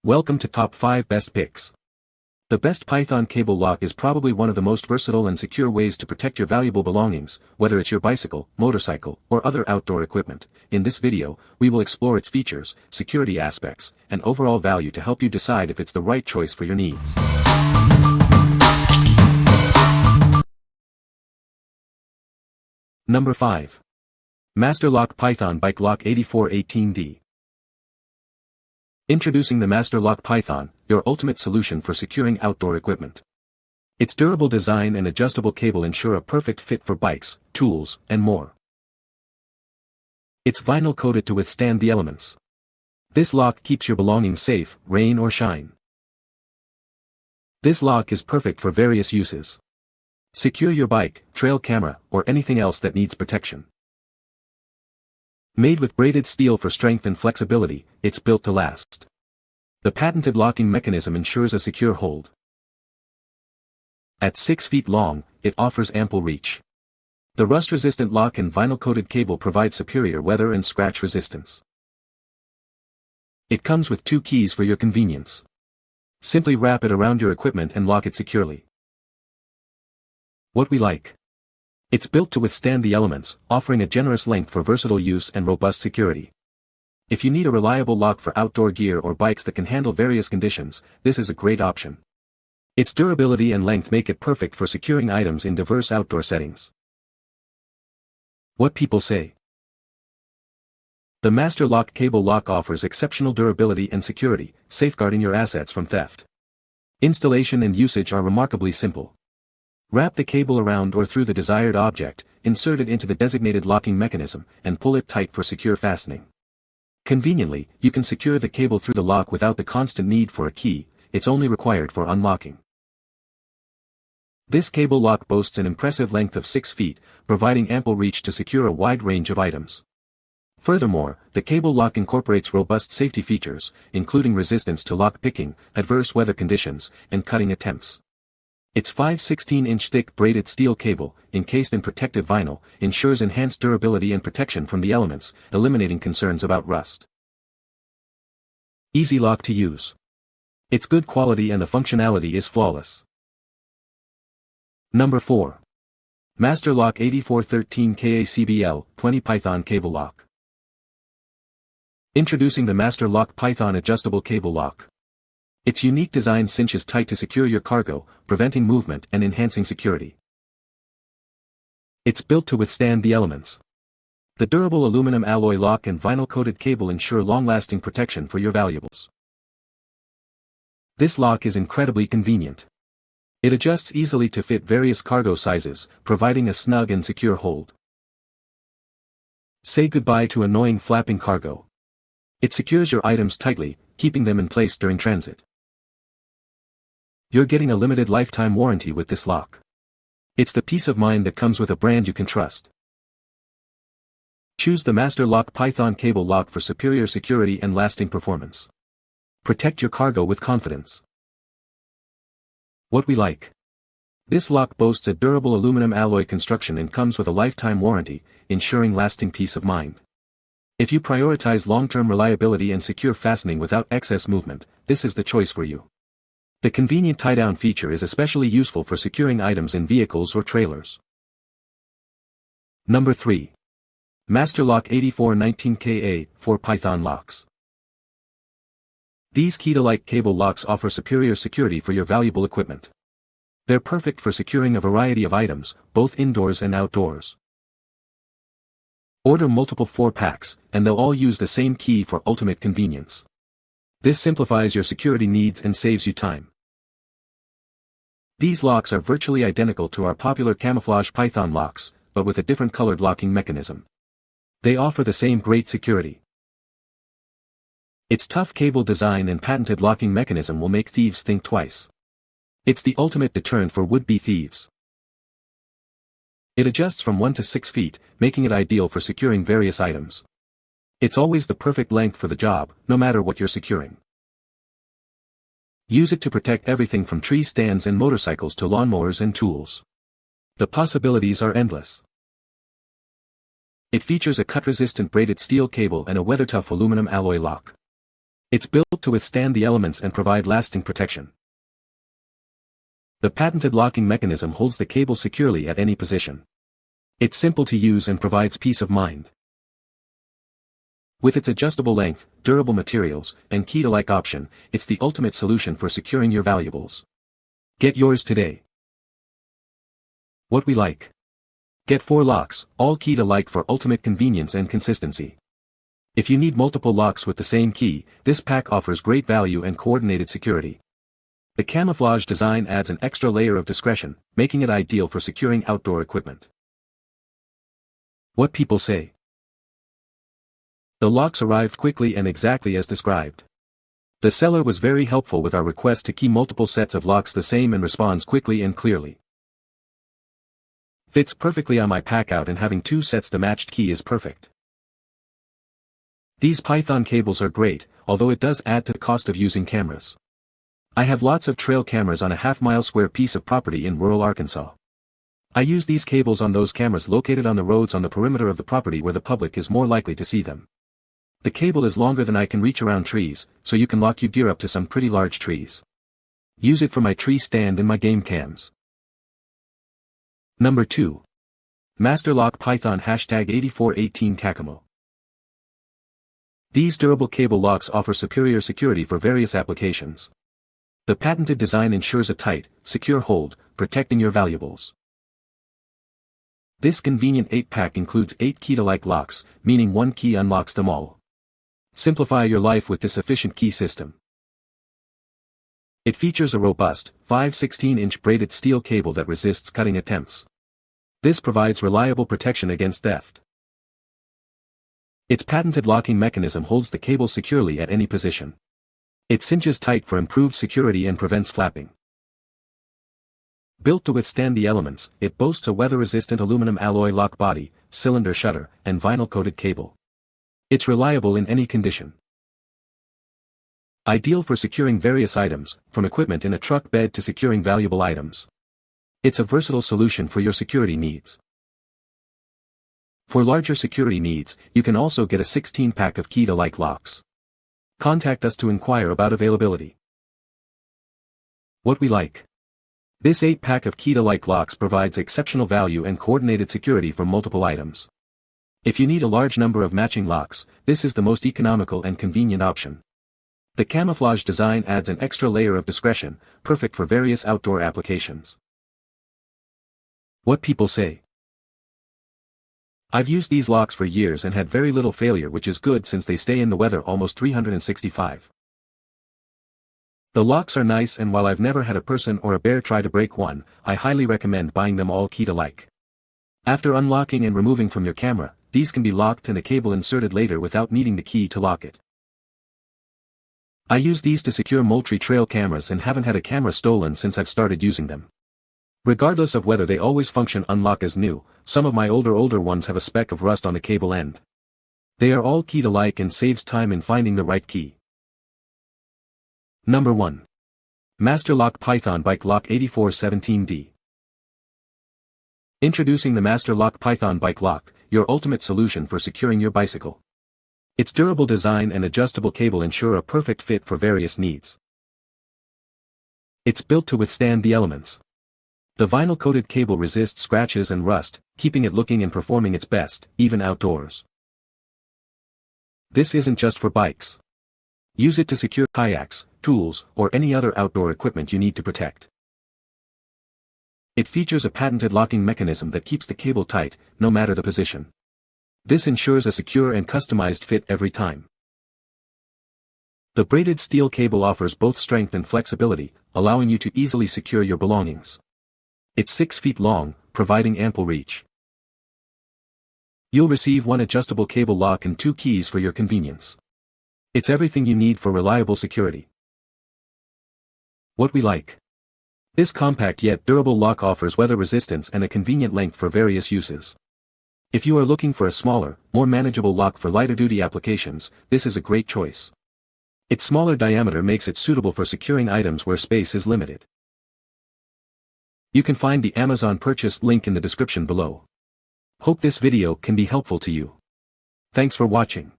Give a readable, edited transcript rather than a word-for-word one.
Welcome to Top 5 Best Picks. The Best Python Cable Lock is probably one of the most versatile and secure ways to protect your valuable belongings, whether it's your bicycle, motorcycle, or other outdoor equipment. In this video, we will explore its features, security aspects, and overall value to help you decide if it's the right choice for your needs. Number 5. Master Lock Python Bike Lock 8418D. Introducing the Master Lock Python, your ultimate solution for securing outdoor equipment. Its durable design and adjustable cable ensure a perfect fit for bikes, tools, and more. It's vinyl coated to withstand the elements. This lock keeps your belongings safe, rain or shine. This lock is perfect for various uses. Secure your bike, trail camera, or anything else that needs protection. Made with braided steel for strength and flexibility, it's built to last. The patented locking mechanism ensures a secure hold. At 6 feet long, it offers ample reach. The rust-resistant lock and vinyl-coated cable provide superior weather and scratch resistance. It comes with 2 keys for your convenience. Simply wrap it around your equipment and lock it securely. What we like. It's built to withstand the elements, offering a generous length for versatile use and robust security. If you need a reliable lock for outdoor gear or bikes that can handle various conditions, this is a great option. Its durability and length make it perfect for securing items in diverse outdoor settings. What people say. The Master Lock Cable Lock offers exceptional durability and security, safeguarding your assets from theft. Installation and usage are remarkably simple. Wrap the cable around or through the desired object, insert it into the designated locking mechanism, and pull it tight for secure fastening. Conveniently, you can secure the cable through the lock without the constant need for a key, it's only required for unlocking. This cable lock boasts an impressive length of 6 feet, providing ample reach to secure a wide range of items. Furthermore, the cable lock incorporates robust safety features, including resistance to lock picking, adverse weather conditions, and cutting attempts. Its 5/16-inch thick braided steel cable, encased in protective vinyl, ensures enhanced durability and protection from the elements, eliminating concerns about rust. Easy lock to use. It's good quality and the functionality is flawless. Number 4. Master Lock 8413 KACBL 20 Python Cable Lock. Introducing the Master Lock Python Adjustable Cable Lock. Its unique design cinches tight to secure your cargo, preventing movement and enhancing security. It's built to withstand the elements. The durable aluminum alloy lock and vinyl-coated cable ensure long-lasting protection for your valuables. This lock is incredibly convenient. It adjusts easily to fit various cargo sizes, providing a snug and secure hold. Say goodbye to annoying flapping cargo. It secures your items tightly, keeping them in place during transit. You're getting a limited lifetime warranty with this lock. It's the peace of mind that comes with a brand you can trust. Choose the Master Lock Python Cable Lock for superior security and lasting performance. Protect your cargo with confidence. What we like. This lock boasts a durable aluminum alloy construction and comes with a lifetime warranty, ensuring lasting peace of mind. If you prioritize long-term reliability and secure fastening without excess movement, this is the choice for you. The convenient tie-down feature is especially useful for securing items in vehicles or trailers. Number 3. Master Lock 8419KA 4 Python Locks. These key-to-like cable locks offer superior security for your valuable equipment. They're perfect for securing a variety of items, both indoors and outdoors. Order multiple 4-packs, and they'll all use the same key for ultimate convenience. This simplifies your security needs and saves you time. These locks are virtually identical to our popular camouflage Python locks, but with a different colored locking mechanism. They offer the same great security. Its tough cable design and patented locking mechanism will make thieves think twice. It's the ultimate deterrent for would-be thieves. It adjusts from 1 to 6 feet, making it ideal for securing various items. It's always the perfect length for the job, no matter what you're securing. Use it to protect everything from tree stands and motorcycles to lawnmowers and tools. The possibilities are endless. It features a cut-resistant braided steel cable and a weather-tough aluminum alloy lock. It's built to withstand the elements and provide lasting protection. The patented locking mechanism holds the cable securely at any position. It's simple to use and provides peace of mind. With its adjustable length, durable materials, and key-to-like option, it's the ultimate solution for securing your valuables. Get yours today. What we like. Get 4 locks, all key-to-like for ultimate convenience and consistency. If you need multiple locks with the same key, this pack offers great value and coordinated security. The camouflage design adds an extra layer of discretion, making it ideal for securing outdoor equipment. What people say. The locks arrived quickly and exactly as described. The seller was very helpful with our request to key multiple sets of locks the same and responds quickly and clearly. Fits perfectly on my pack out, and having 2 sets the matched key is perfect. These Python cables are great, although it does add to the cost of using cameras. I have lots of trail cameras on a half-mile square piece of property in rural Arkansas. I use these cables on those cameras located on the roads on the perimeter of the property where the public is more likely to see them. The cable is longer than I can reach around trees, so you can lock your gear up to some pretty large trees. Use it for my tree stand and my game cams. Number 2. Master Lock Python #8418 Kakamo. These durable cable locks offer superior security for various applications. The patented design ensures a tight, secure hold, protecting your valuables. This convenient 8-pack includes 8 key-to-like locks, meaning 1 key unlocks them all. Simplify your life with this efficient key system. It features a robust, 5/16-inch braided steel cable that resists cutting attempts. This provides reliable protection against theft. Its patented locking mechanism holds the cable securely at any position. It cinches tight for improved security and prevents flapping. Built to withstand the elements, it boasts a weather-resistant aluminum alloy lock body, cylinder shutter, and vinyl-coated cable. It's reliable in any condition. Ideal for securing various items, from equipment in a truck bed to securing valuable items. It's a versatile solution for your security needs. For larger security needs, you can also get a 16-pack of key-to-like locks. Contact us to inquire about availability. What we like. This 8-pack of key-to-like locks provides exceptional value and coordinated security for multiple items. If you need a large number of matching locks, this is the most economical and convenient option. The camouflage design adds an extra layer of discretion, perfect for various outdoor applications. What people say. I've used these locks for years and had very little failure, which is good since they stay in the weather almost 365. The locks are nice, and while I've never had a person or a bear try to break one, I highly recommend buying them all key-to-like. After unlocking and removing from your camera, these can be locked and a cable inserted later without needing the key to lock it. I use these to secure Moultrie trail cameras and haven't had a camera stolen since I've started using them. Regardless of whether they always function unlock as new, some of my older ones have a speck of rust on the cable end. They are all key-to-like and saves time in finding the right key. Number 1. Master Lock Python Bike Lock 8417D. Introducing the Master Lock Python Bike Lock, your ultimate solution for securing your bicycle. Its durable design and adjustable cable ensure a perfect fit for various needs. It's built to withstand the elements. The vinyl-coated cable resists scratches and rust, keeping it looking and performing its best, even outdoors. This isn't just for bikes. Use it to secure kayaks, tools, or any other outdoor equipment you need to protect. It features a patented locking mechanism that keeps the cable tight, no matter the position. This ensures a secure and customized fit every time. The braided steel cable offers both strength and flexibility, allowing you to easily secure your belongings. It's 6 feet long, providing ample reach. You'll receive one adjustable cable lock and 2 keys for your convenience. It's everything you need for reliable security. What we like. This compact yet durable lock offers weather resistance and a convenient length for various uses. If you are looking for a smaller, more manageable lock for lighter-duty applications, this is a great choice. Its smaller diameter makes it suitable for securing items where space is limited. You can find the Amazon purchase link in the description below. Hope this video can be helpful to you. Thanks for watching.